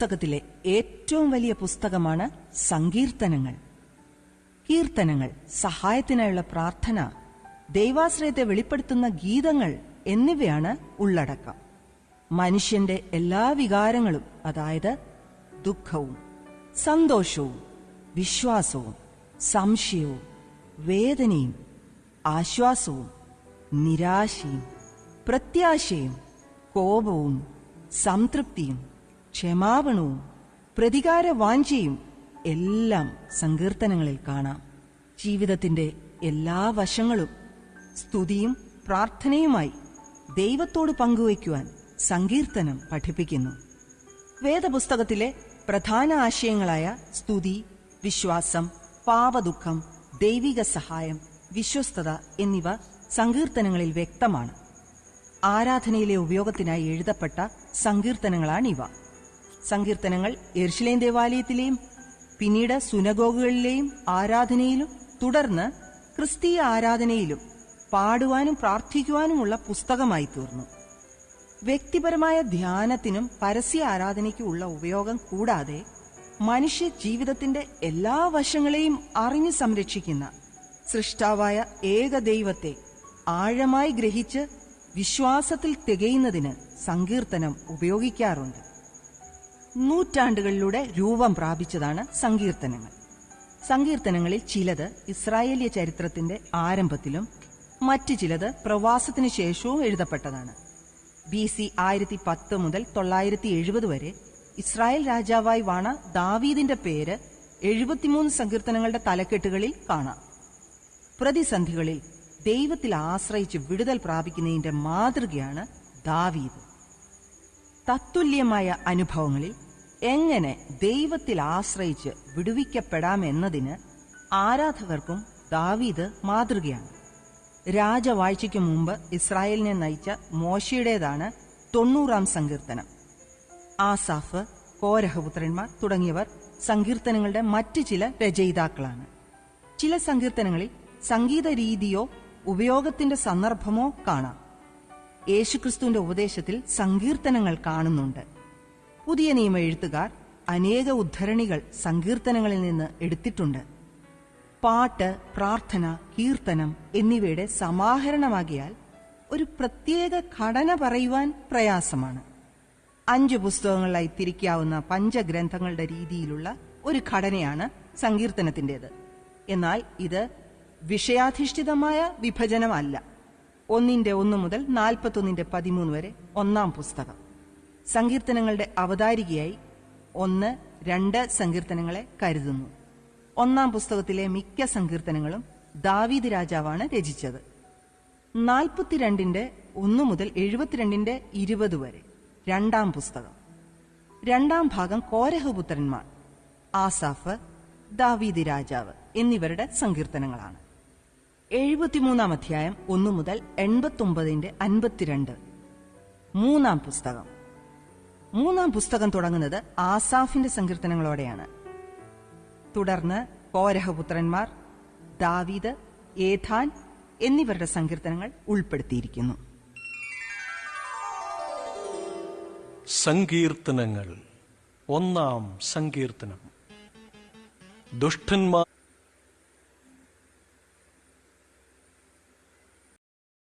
പുസ്തകത്തിലെ ഏറ്റവും വലിയ പുസ്തകമാണ് സങ്കീർത്തനങ്ങൾ. കീർത്തനങ്ങൾ, സഹായത്തിനായുള്ള പ്രാർത്ഥന, ദൈവാശ്രയത്തെ വെളിപ്പെടുത്തുന്ന ഗീതങ്ങൾ എന്നിവയാണ് ഉള്ളടക്കം. മനുഷ്യന്റെ എല്ലാ വികാരങ്ങളും, അതായത് ദുഃഖവും സന്തോഷവും വിശ്വാസവും സംശയവും വേദനയും ആശ്വാസവും നിരാശയും പ്രത്യാശയും കോപവും സംതൃപ്തിയും ക്ഷമാപണവും പ്രതികാരവാഞ്ചയും എല്ലാം സങ്കീർത്തനങ്ങളിൽ കാണാം. ജീവിതത്തിന്റെ എല്ലാ വശങ്ങളും സ്തുതിയും പ്രാർത്ഥനയുമായി ദൈവത്തോട് പങ്കുവയ്ക്കുവാൻ സങ്കീർത്തനം പഠിപ്പിക്കുന്നു. വേദപുസ്തകത്തിലെ പ്രധാന ആശയങ്ങളായ സ്തുതി, വിശ്വാസം, പാപദുഃഖം, ദൈവിക സഹായം, വിശ്വസ്തത എന്നിവ സങ്കീർത്തനങ്ങളിൽ വ്യക്തമാണ്. ആരാധനയിലെ ഉപയോഗത്തിനായി എഴുതപ്പെട്ട സങ്കീർത്തനങ്ങളാണിവ. സങ്കീർത്തനങ്ങൾ യെരുശലേം ദേവാലയത്തിലെയും പിന്നീട് സുനഗോഗുകളിലെയും ആരാധനയിലും തുടർന്ന് ക്രിസ്തീയ ആരാധനയിലും പാടുവാനും പ്രാർത്ഥിക്കുവാനുമുള്ള പുസ്തകമായി തീർന്നു. വ്യക്തിപരമായ ധ്യാനത്തിനും പരസ്യ ആരാധനയ്ക്കും ഉള്ള ഉപയോഗം കൂടാതെ മനുഷ്യ ജീവിതത്തിന്റെ എല്ലാ വശങ്ങളെയും അറിഞ്ഞു സംരക്ഷിക്കുന്ന സൃഷ്ടാവായ ഏക ദൈവത്തെ ആഴമായി ഗ്രഹിച്ച് വിശ്വാസത്തിൽ തികയുന്നതിന് സങ്കീർത്തനം ഉപയോഗിക്കാറുണ്ട്. നൂറ്റാണ്ടുകളിലൂടെ രൂപം പ്രാപിച്ചതാണ് സങ്കീർത്തനങ്ങൾ. സങ്കീർത്തനങ്ങളിൽ ചിലത് ഇസ്രായേലിയ ചരിത്രത്തിന്റെ ആരംഭത്തിലും മറ്റു ചിലത് പ്രവാസത്തിനു ശേഷവും എഴുതപ്പെട്ടതാണ്. BC 1010 മുതൽ 970 വരെ ഇസ്രായേൽ രാജാവായി വാണ ദാവീദിന്റെ പേര് 73 സങ്കീർത്തനങ്ങളുടെ തലക്കെട്ടുകളിൽ കാണാം. പ്രതിസന്ധികളിൽ ദൈവത്തിൽ ആശ്രയിച്ച് വിടുതൽ പ്രാപിക്കുന്നതിന്റെ മാതൃകയാണ് ദാവീദ്. തത്തുല്യമായ അനുഭവങ്ങളിൽ എങ്ങനെ ദൈവത്തിൽ ആശ്രയിച്ച് വിടുവിക്കപ്പെടാമെന്നതിന് ആരാധകർക്കും ദാവീദ് മാതൃകയാണ്. രാജവാഴ്ചയ്ക്ക് മുമ്പ് ഇസ്രായേലിനെ നയിച്ച മോശയുടേതാണ് 90-ാം സങ്കീർത്തനം. ആസാഫ്, കോരഹപുത്രന്മാർ തുടങ്ങിയവർ സങ്കീർത്തനങ്ങളുടെ മറ്റ് ചില രചയിതാക്കളാണ്. ചില സങ്കീർത്തനങ്ങളിൽ സംഗീത രീതിയോ ഉപയോഗത്തിന്റെ സന്ദർഭമോ കാണാം. യേശുക്രിസ്തുവിന്റെ ഉപദേശത്തിൽ സങ്കീർത്തനങ്ങൾ കാണുന്നുണ്ട്. പുതിയ നിയമ എഴുത്തുകാർ അനേക ഉദ്ധരണികൾ സങ്കീർത്തനങ്ങളിൽ നിന്ന് എടുത്തിട്ടുണ്ട്. പാട്ട്, പ്രാർത്ഥന, കീർത്തനം എന്നിവയുടെ സമാഹരണമാകിയാൽ ഒരു പ്രത്യേക ഘടന പറയുവാൻ പ്രയാസമാണ്. 5 പുസ്തകങ്ങളായി തിരിക്കാവുന്ന പഞ്ചഗ്രന്ഥങ്ങളുടെ രീതിയിലുള്ള ഒരു ഘടനയാണ് സങ്കീർത്തനത്തിൻ്റെത്. എന്നാൽ ഇത് വിഷയാധിഷ്ഠിതമായ വിഭജനമല്ല. 1:1 മുതൽ 41:13 വരെ 1-ാം പുസ്തകം. സങ്കീർത്തനങ്ങളുടെ അവതാരികയായി 1, 2 സങ്കീർത്തനങ്ങളെ കരുതുന്നു. 1-ാം പുസ്തകത്തിലെ മിക്ക സങ്കീർത്തനങ്ങളും ദാവീദ് രാജാവാണ് രചിച്ചത്. 42:1 മുതൽ 72:20 വരെ 2-ാം പുസ്തകം. 2-ാം ഭാഗം കോരഹപുത്രന്മാർ, ആസാഫ്, ദാവീദ് രാജാവ് എന്നിവരുടെ സങ്കീർത്തനങ്ങളാണ്. 73-ാം അധ്യായം 1 മുതൽ 89:52 3-ാം പുസ്തകം. 3-ാം പുസ്തകം തുടങ്ങുന്നത് ആസാഫിന്റെ സങ്കീർത്തനങ്ങളോടെയാണ്. തുടർന്ന് കോരഹപുത്രന്മാർ, ദാവീദ്, ഏഥാൻ എന്നിവരുടെ സങ്കീർത്തനങ്ങൾ ഉൾപ്പെടുത്തിയിരിക്കുന്നു. സങ്കീർത്തനങ്ങൾ. 1-ാം സങ്കീർത്തനം. ദുഷ്ടന്മാർ